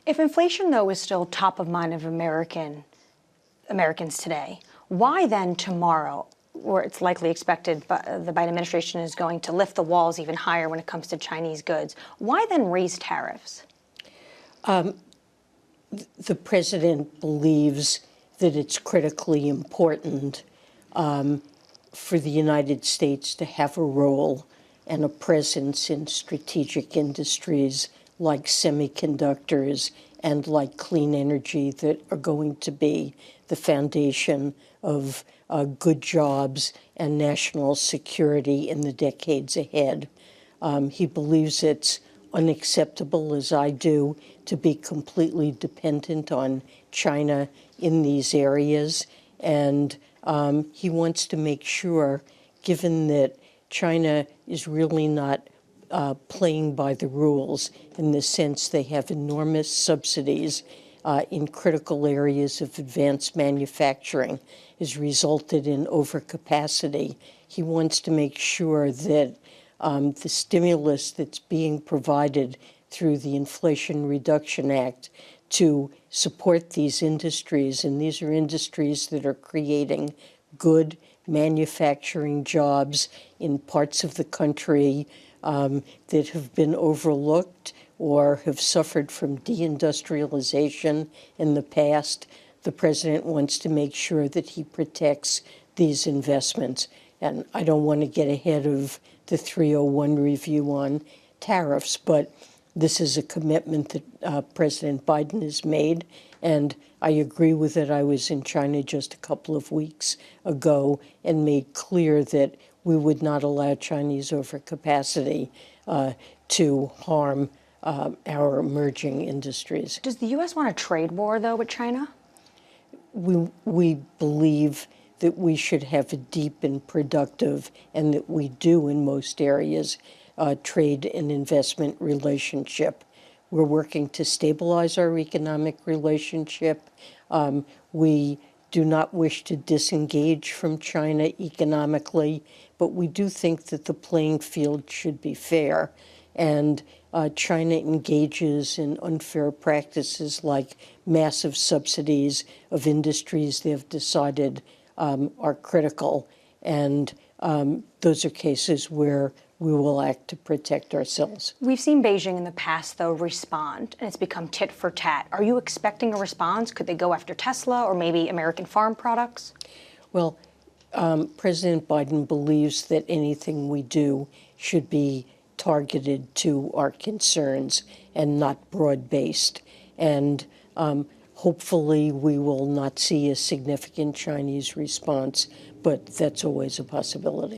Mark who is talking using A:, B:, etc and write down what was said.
A: If inflation, though, is still top of mind of Americans today, why then tomorrow, where it's likely expected the Biden administration is going to lift the walls even higher when it comes to Chinese goods, why then raise tariffs?
B: The president believes that it's critically important for the United States to have a role and a presence in strategic industries like semiconductors and like clean energy that are going to be the foundation of good jobs and national security in the decades ahead. He believes it's unacceptable, as I do, to be completely dependent on China in these areas. And he wants to make sure, given that China is really not playing by the rules in the sense they have enormous subsidies in critical areas of advanced manufacturing, has resulted in overcapacity. He wants to make sure that the stimulus that's being provided through the Inflation Reduction Act to support these industries, and these are industries that are creating good manufacturing jobs in parts of the country that have been overlooked or have suffered from deindustrialization in the past. The president wants to make sure that he protects these investments. And I don't want to get ahead of the 301 review on tariffs, but this is a commitment that President Biden has made, and I agree with it. I was in China just a couple of weeks ago and made clear that we would not allow Chinese overcapacity to harm our emerging industries.
A: Does the U.S. want a trade war, though, with China?
B: We believe that we should have a deep and productive, and that we do in most areas, trade and investment relationship. We're working to stabilize our economic relationship. We do not wish to disengage from China economically, but we do think that the playing field should be fair. And China engages in unfair practices like massive subsidies of industries they've decided are critical. And those are cases where we will act to protect ourselves.
A: We've seen Beijing in the past, though, respond, and it's become tit for tat. Are you expecting a response? Could they go after Tesla or maybe American farm products?
B: Well, President Biden believes that anything we do should be targeted to our concerns and not broad-based. And hopefully we will not see a significant Chinese response, but that's always a possibility.